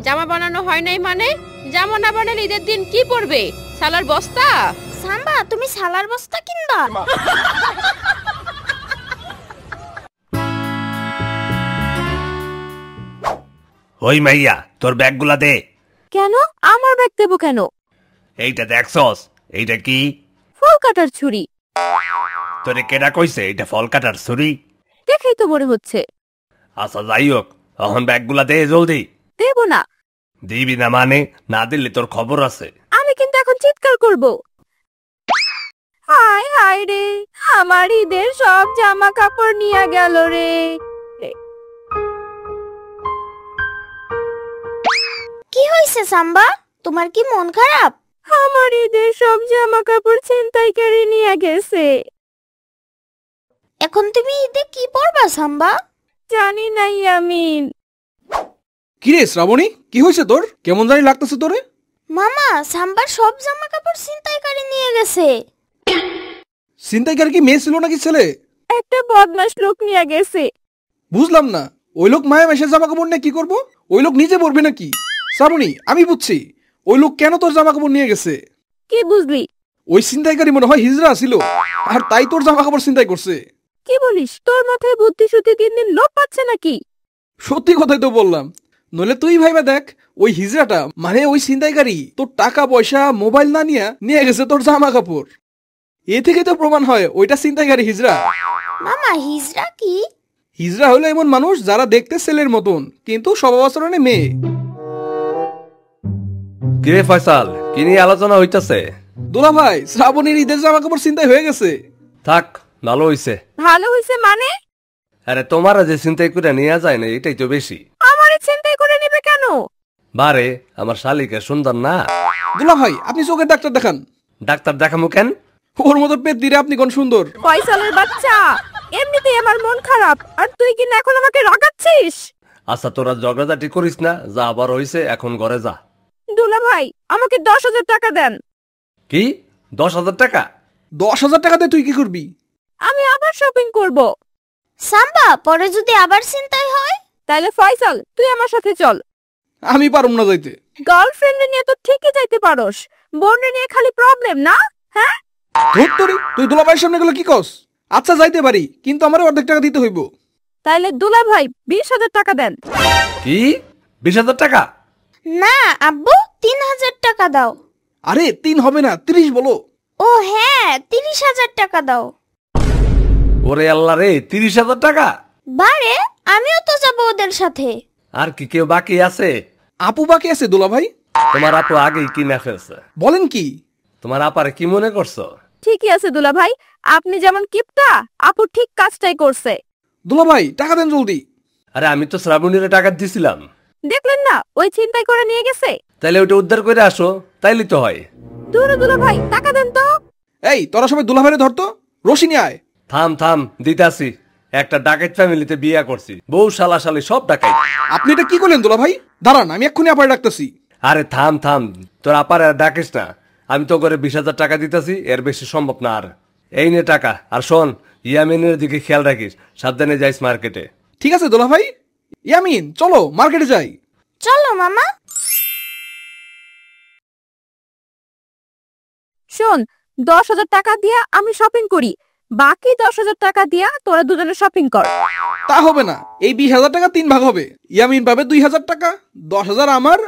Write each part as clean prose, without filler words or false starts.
জামা বানানো হয় নাই মানে? জামা না বানালে ঈদের দিন কি পরবে? সালার বস্তা? সাম্বা তুমি সালার বস্তা কিনবা? ওই মাইয়া তোর ব্যাগগুলা দে। কেন আমার ব্যাগ দেবো কেন? এইটা দেখছস? এইটা কি? ফল কাটার ছুরি। তোরে কেডা কইছে এটা ফল কাটার ছুরি? দেখেই তো মনে হচ্ছে। আচ্ছা যাই হোক, এখন ব্যাগগুলা দে জলদি। দেব না। দিবি না মানে? না দিলে তোর খবর আছে। আমি কিন্তু এখন চিৎকার করব। হায় হায় রে, আমার ঈদের সব জামা কাপড় নিয়ে গেল রে। কি হইছে সাম্বা? তোমার কি মন খারাপ? আমার ঈদের সব জামা কাপড় ছিনতাইকারী নিয়ে গেছে। এখন তুমি ঈদে কি পরবা সাম্বা? জানি না ইয়ামিন। কিরে শ্রাবণী, কি হয়েছে তোর? কেমন জানি লাগতেছে তোরে? মামা সাম্বার সব জামা কাপড় ছিনতাইকারী নিয়ে গেছে। ছিনতাইকারী কি মেয়ে ছিল নাকি ছেলে? একটা বদমাশ লোক নিয়ে গেছে। বুঝলাম না, ওই লোক মায়া মেশে জামা কাপড় নিয়ে কি করবো? ওই লোক নিজে পরবে নাকি? শ্রাবণী আমি বুঝছি, ওই লোক কেন তোর জামা কাপড় নিয়ে গেছে। কি বুঝলি? ওই ছিনতাইকারী মনে হয় হিজড়া ছিল, আর তাই তোর জামা কাপড় ছিনতাই করছে। কি বলিস? তোর মাথায় বুদ্ধি শুদ্ধি দিন দিন লোপ পাচ্ছে নাকি? সত্যি কথাই তো বললাম, নইলে তুই ভাইবা দেখ, ওই হিজড়াটা মানে ওই ছিনতাইকারী তোর টাকা পয়সা মোবাইল না নিয়ে গেছে তোর জামা কাপড়। এ থেকে তো প্রমাণ হয় ওইটা ছিনতাইকারী হিজড়া। মামা হিজড়া কি? হিজড়া হলো এমন মানুষ যারা দেখতে ছেলের মতন কিন্তু স্বভাব আচরণে মেয়ে। কিরে ফয়সাল, কি নিয়ে আলোচনা হইতাছে? দোলা ভাই, শ্রাবণীর ঈদের জামা কাপড় চিন্তাই হয়ে গেছে। থাক, ভালো হইছে। ভালো হইছে মানে? আরে তোমার যে চিন্তাই করে নিয়ে যায় না এটাই তো বেশি। আমারে চিন্তাই করে নেবে কেন? বারে আমার শালিকা সুন্দর না? দোলা ভাই আপনি চোখের ডাক্তার দেখান। ডাক্তার দেখামু কেন? ওর মতো পেট দিলে আপনি কোন সুন্দর। ফয়সালের বাচ্চা, এমনিতেই আমার মন খারাপ আর তুই কি না এখন আমাকে রাগাচ্ছিস? আচ্ছা তোরা ঝগড়াঝাটি করিস না, যা আবার হইছে এখন ঘরে যা। দুলা ভাই আমাকে 10,000 টাকা দেন। কি 10,000 টাকা? 10,000 টাকা দিয়ে তুই কি করবি? আমি আবার শপিং করব। সাম্বা পরে যদি আবার চিন্তাই হয়? তাইলে ফয়সাল তুই আমার সাথে চল। আমি পারুম না যাইতে। গার্লফ্রেন্ড নিয়ে তো ঠিকই যাইতে পারোস, বোন নিয়ে খালি প্রবলেম না? হ্যাঁ ধুত্তরি, তুই দোলা ভাইয়ের সামনে গেলে কি কস? আচ্ছা যাইতে পারি, কিন্তু আমার অর্ধেক টাকা দিতে হইব। তাইলে দুলা ভাই 20,000 টাকা দেন। কি 20,000 টাকা? না আব্বু 3,000 টাকা দাও। আরে 3 হবে না, 30 বলো। ও হ্যাঁ 30,000 টাকা দাও। ওরে আল্লাহ রে, 30,000 টাকা? বারে আমিও তো যাবো ওদের সাথে। আর কি কেউ বাকি আছে? আপু বাকি আছে দোলা ভাই। তোমার আপু আগেই কিনে ফেলছে। বলেন কি? তোমার আপারে কি মনে করছো? ঠিকই আছে দুলা ভাই, আপনি যেমন কিপটা আপু ঠিক কাজটাই করছে। দোলা ভাই টাকা দেন জলদি। আরে আমি তো শ্রাবণীরে টাকা দিছিলাম। দেখলেন না ওই চিন্তাই করে নিয়ে গেছে। তাইলে ওটা উদ্ধার করে আসো, তাইলে তো হয়। দূরে দুলা ভাই টাকা দেন তো। এই তোরা সবাই দোলা ভাইরে ধরতো, রশি নিয়ে আয়। থাম দিতাছি। একটা ডাকাত ফ্যামিলিতে বিয়া করছি, বউ শালা শালি সব ডাকাইত। আপনি এটা কি করলেন দোলা ভাই? দাঁড়ান আমি এক্ষুনি আপারে ডাকতেছি। আরে থাম তোর আপার আর ডাকিস না। আমি তো করে 20,000 টাকা দিতেছি, এর বেশি সম্ভব না। আর এই নে টাকা। আর শোন, ইয়ামিনের দিকে খেয়াল রাখিস, সাবধানে যাইস মার্কেটে। ঠিক আছে দোলা ভাই। ইয়ামিন চলো মার্কেটে যাই। চলো মামা। শোন, 10,000 টাকা দিয়া আমি শপিং করি, বাকি 10,000 টাকা দিয়া তোরা দুজনে শপিং কর। তা হবে না, এই 20,000 টাকা 3 ভাগ হবে। ইয়ামিন পাবে 2,000 টাকা, 10,000 আমার,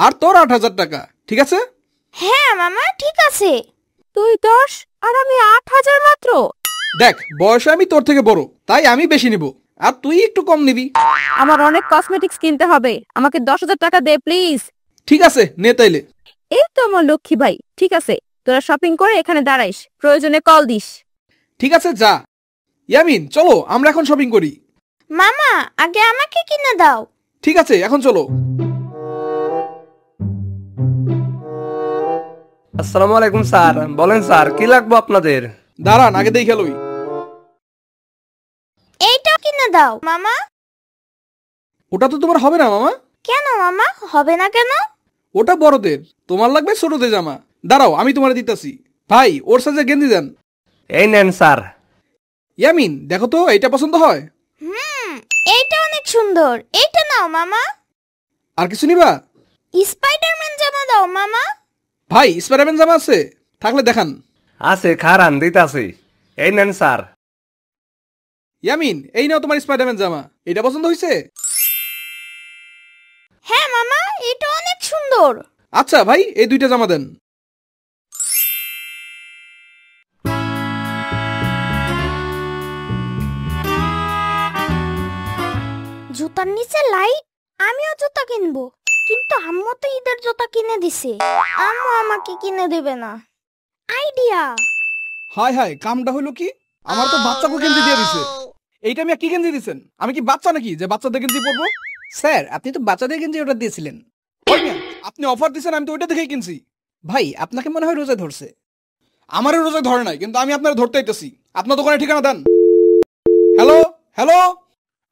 আর তোর 8,000 টাকা। ঠিক আছে? হ্যাঁ মামা ঠিক আছে। তুই 10 আর আমি 8,000 মাত্র। দেখ বয়সে আমি তোর থেকে বড়, তাই আমি বেশি নিব, আর তুই একটু কম নিবি। আমার অনেক কসমেটিক্স কিনতে হবে, আমাকে 10,000 টাকা দে প্লিজ। ঠিক আছে নে তাইলে। এই তো আমার লক্ষ্মী ভাই। ঠিক আছে, তোরা শপিং করে এখানে দাঁড়াইস, প্রয়োজনে কল দিস। ঠিক আছে যা। ইয়ামিন চলো আমরা এখন শপিং করি। মামা আগে আমাকে কিনে দাও। ঠিক আছে এখন চলো। আসসালামু আলাইকুম স্যার। বলেন স্যার কি লাগবে আপনাদের? দাঁড়ান আগে দেখে লই। এইটাও কিনে দাও মামা। ওটা তো তোমার হবে না মামা। কেন মামা হবে না কেন? ওটা বড়দের, তোমার লাগবে ছোটদের জামা। দাঁড়াও আমি তোমার দিতেছি। ভাই ওর সাথে গেঞ্জি দেন। এই নেন স্যার। ইয়ামিন দেখো তো এইটা পছন্দ হয়? এইটা অনেক সুন্দর, এইটা নাও মামা। আর কিছু নিবা? স্পাইডারম্যান জামা দাও মামা। ভাই স্পাইডারম্যান জামা আছে? থাকলে দেখান। আছে, খারান দিতাছি। এই নেন স্যার। ইয়ামিন, এই নাও তোমার স্পাইডারম্যান জামা। এটা পছন্দ হয়েছে? হ্যাঁ মামা, এটা অনেক সুন্দর। আচ্ছা ভাই, এই দুইটা জামা দেন। জুতার নিচে লাইট, আমিও জুতা কিনবো। কিন্তু আম্মু তো ঈদের জুতা কিনে দিছে, আম্মু আমাকে কিনে দেবে না। আইডিয়া। হাই হাই, কামটা হলো কি? আমার তো বাচ্চাকে গেঞ্জি দিয়ে দিছে। এইটা আমি কি গেঞ্জি দিছেন? আমি কি বাচ্চা নাকি যে বাচ্চাদের গেঞ্জি পরবো? স্যার, আপনি তো বাচ্চাদের গেঞ্জি অর্ডার দিয়েছিলেন। ওই মিয়া, আপনি অফার দিছেন, আমি তো ওইটা দেখেই কিনছি। ভাই, আপনাকে মনে হয় রোজা ধরছে। আমারও রোজা ধরে নাই, কিন্তু আমি আপনার ধরতে আইতেছি। আপনার দোকানের ঠিকানা দেন। হ্যালো হ্যালো,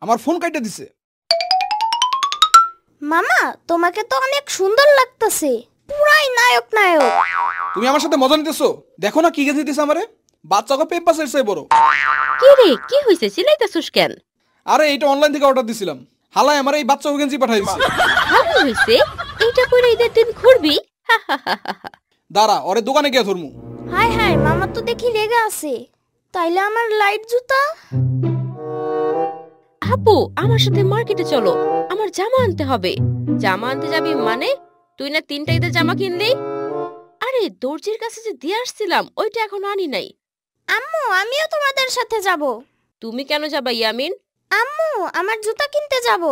আমার ফোন কাইটা দিছে। মামা, তোমাকে তো অনেক সুন্দর লাগতেছে, পুরাই নায়ক নায়ক। তুমি আমার সাথে মজা নিতেছো? দেখো না কি গেঞ্জি দিছে আমারে, বাচ্চাকে পেম্পাসের চেয়ে বড়। কি রে, কি হইছে? চিল্লাইতাছস কেন? আরে এইটা অনলাইন থেকে অর্ডার দিছিলাম, হালাই আমার এই বাচ্চা গেঞ্জি পাঠাই দিছে। ভালো হইছে, এইটা পরে ঈদের দিন ঘুরবি। দাঁড়া, ওরে দোকানে গিয়ে ধরমু। হাই হাই, মামা তো দেখি রেগে আছে। তাইলে আমার লাইট জুতা? আপু, আমার সাথে মার্কেটে চলো, আমার জামা আনতে হবে। জামা আনতে যাবি মানে? তুই না 3টা ঈদের জামা কিনলি? আরে দর্জির কাছে যে দিয়ে আসছিলাম, ওইটা এখনো আনি নাই। আম্মু, আমিও তোমাদের সাথে যাব। তুমি কেন যাবা ইয়ামিন? আম্মু, আমার জুতা কিনতে যাব।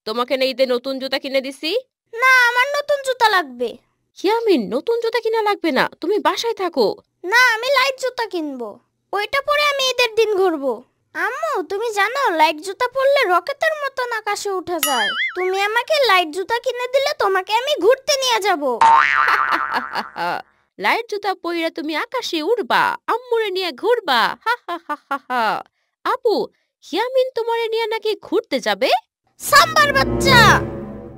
তোমাকে না ঈদে নতুন জুতা কিনে দিছি। না, আমার নতুন জুতা লাগবে। ইয়ামিন, নতুন জুতা কিনা লাগবে না, তুমি বাসায় থাকো। না, আমি লাইট জুতা কিনবো, ওইটা পরে আমি ঈদের দিন ঘুরবো। আম্মু, তুমি জানো লাইট জুতা পরলে রকেটের মতন আকাশে উঠা যায়। তুমি আমাকে লাইট জুতা কিনে দিলে তোমাকে আমি ঘুরতে নিয়ে যাব। লাইট জুতা পইরা তুমি আকাশে উড়বা, আম্মুরে নিয়ে ঘুরবা। হা হা হা হা হা। আপু, ইয়ামিন তোমারে নিয়ে নাকি ঘুরতে যাবে? সাম্বার বাচ্চা।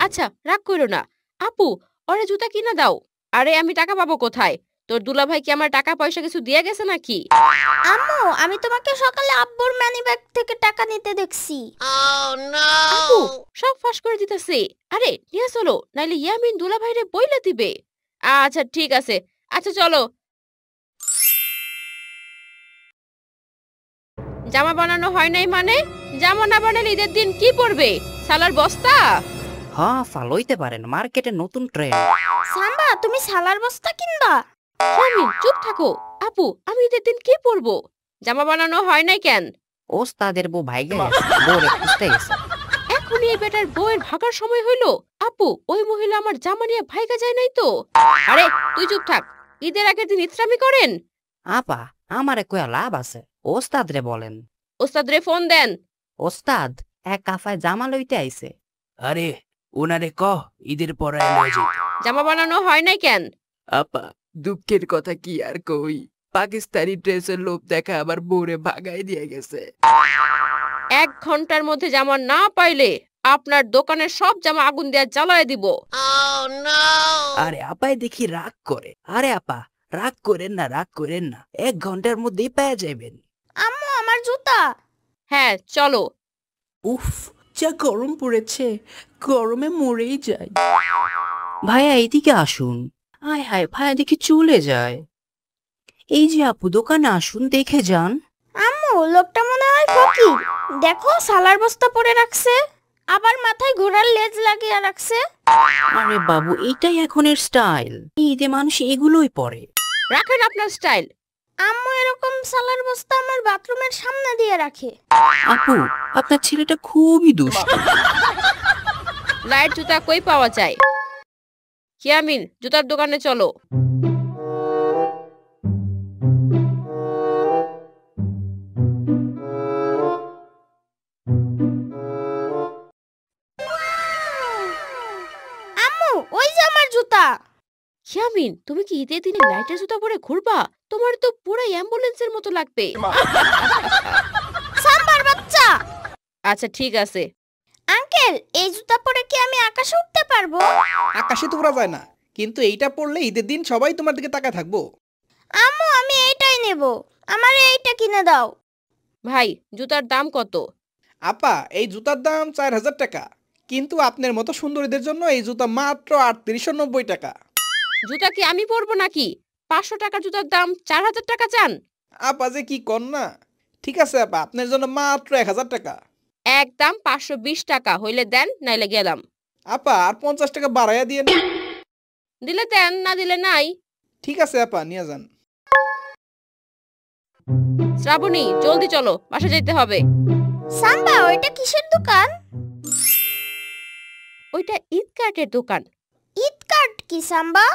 আচ্ছা, রাগ করো না। আপু, ওরে জুতা কিনা দাও। আরে আমি টাকা পাবো কোথায়? তোর দুলাভাই কি আমার টাকা পয়সা কিছু দিয়ে গেছে নাকি? আম্মু, আমি তোমাকে সকালে আব্বুর মানি ব্যাগ থেকে টাকা নিতে দেখছি। আপু, সব ফাঁস করে দিতেছে। আরে নিয়ে চলো, নাইলে ইয়ামিন দুলাভাইরে বইলা দিবে। আচ্ছা ঠিক আছে, আচ্ছা চলো। জামা বানানো হয় নাই মানে? জামা না বানালে ঈদের দিন কি পরবে? সালার বস্তা? হ্যাঁ, ফালইতে পারেন, মার্কেটে নতুন ট্রেন্ড। সাম্বা, তুমি সালার বস্তা কিনবা? ইয়ামিন চুপ থাকো। আপু, আমি ঈদের দিন কি পরবো? জামা বানানো হয় নাই কেন? ওস্তাদের বউ ভাইগে গেছে, বউরে খুঁজতে গেছে। এখনই এই বেটার বউয়ের ভাগার সময় হইলো? আপু, ওই মহিলা আমার জামা নিয়ে ভাইগা যায় নাই তো? আরে তুই চুপ থাক, ঈদের আগের দিন ইসলামি করেন। আপা, আমারে কয়া লাভ আছে, ওস্তাদ রে বলেন। ওস্তাদ রে ফোন দেন। ওস্তাদ এক কাফায় জামা লইতে আইছে। আরে ওনারে কহ ঈদের পরে লয়ে যেতে। জামা বানানো হয় নাই কেন? আপা, দুঃখের কথা কি আর কই, পাকিস্তানি ড্রেসের লোভ দেখা আবার বউরে ভাগাই দিয়ে গেছে। 1 ঘন্টার মধ্যে জামা না পাইলে আপনার দোকানের সব জামা আগুন দিয়ে জ্বালায় দিব। আরে আপাই দেখি রাগ করে। আরে আপা, রাগ করেন না, রাগ করেন না, 1 ঘন্টার মধ্যেই পেয়ে যাবেন। আম্মু, আমার জুতা। হ্যাঁ চলো। উফ, যা গরম পড়েছে, গরমে মরেই যাই। ভাইয়া এদিকে আসুন। আয় হায়, ভাইয়া দেখি চলে যায়। এই যে আপু, দোকানে আসুন, দেখে যান। আম্মু, লোকটা মনে হয় ফকির। দেখো, সালার বস্তা পরে রাখছে, আবার মাথায় ঘোড়ার লেজ লাগিয়ে রাখছে। আরে বাবু, এটাই এখনের স্টাইল, ঈদে মানুষ এগুলোই পরে। রাখেন আপনার স্টাইল। আম্মু এরকম সালার বস্তা আমার বাথরুমের সামনে দিয়ে রাখে। আপু, আপনার ছেলেটা খুবই দুষ্ট। লাইট জুতা কই পাওয়া যায়? ইয়ামিন, জুতার দোকানে চলো। আম্মু, ওই যে আমার জুতা। ইয়ামিন, তুমি কি ঈদের দিনে লাইটের জুতা পরে ঘুরবা? তোমার তো পুরো অ্যাম্বুলেন্সের মতো লাগবে। সাম্বার বাচ্চা। আচ্ছা ঠিক আছে। আঙ্কেল, এই জুতা পরে কি আমি আকাশে উঠতে পারবো? আকাশে তো উড়া যায় না, কিন্তু এইটা পড়লে ঈদের দিন সবাই তোমার দিকে তাকায় থাকবো। আম্মু, আমি এইটাই নেব, আমার এইটা কিনে দাও। ভাই, জুতার দাম কত? আপা, এই জুতার দাম 4000 টাকা, কিন্তু আপনার মতো সুন্দরীদের জন্য এই জুতা মাত্র 3890 টাকা। জুতা কি আমি পরবো নাকি? 500 টাকার জুতার দাম 4000 টাকা চান? আপা যে কি কর না। ঠিক আছে আপা, আপনার জন্য মাত্র 1000 টাকা। একদম 520 টাকা হইলে দেন, নাইলে গেলাম। আপা আর 50 টাকা বাড়াইয়া দিয়ে। দিলে দেন, না দিলে নাই। ঠিক আছে আপা, নিয়ে যান। শ্রাবণী, জলদি চলো, বাসা যেতে হবে। সাম্বা, ওইটা কিসের দোকান? ওইটা ঈদ কার্ডের দোকান। ঈদ কার্ড কি সাম্বা?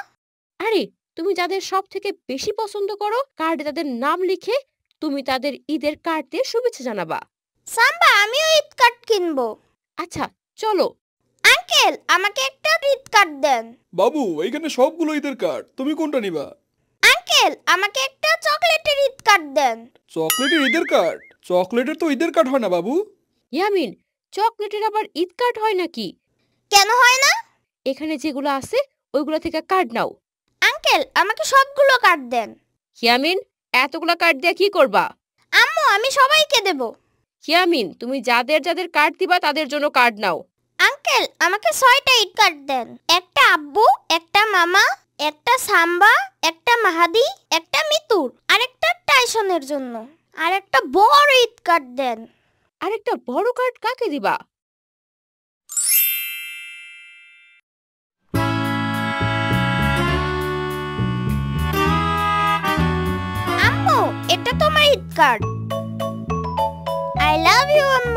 আরে, তুমি যাদের সব থেকে বেশি পছন্দ করো কার্ডে তাদের নাম লিখে তুমি তাদের ঈদের কার্ড দিয়ে শুভেচ্ছা জানাবা। সাম্বা, আমিও ঈদ কার্ড কিনবো। আচ্ছা চলো। আঙ্কেল, আমাকে একটা ঈদ কার্ড দেন। বাবু, এইখানে সবগুলো ঈদের কার্ড, তুমি কোনটা নিবা? আঙ্কেল, আমাকে একটা চকলেটের ঈদ কার্ড দেন। চকলেটের ঈদের কার্ড? চকলেটের তো ঈদের কার্ড হয় না বাবু। ইয়ামিন, চকলেটের আবার ঈদ কার্ড হয় নাকি? কেন হয় না? এখানে যেগুলো আছে ওইগুলো থেকে কার্ড নাও। আঙ্কেল, আমাকে সবগুলো কার্ড দেন। ইয়ামিন, এতগুলো কার্ড দিয়ে কি করবা? আম্মু, আমি সবাইকে দেব। ইয়ামিন, তুমি যাদের যাদের কার্ড দিবা তাদের জন্য কার্ড নাও। আঙ্কেল, আমাকে 6টা ঈদ কার্ড দেন। একটা আব্বু, একটা মামা, একটা সাম্বা, একটা মাহাদি, একটা মিতুর, আর একটা টাইসনের জন্য। আর একটা বড় ঈদ কার্ড দেন। আরেকটা বড় কার্ড কাকে দিবা? আম্মু, এটা তোমার Eid card. I love you আম্মু।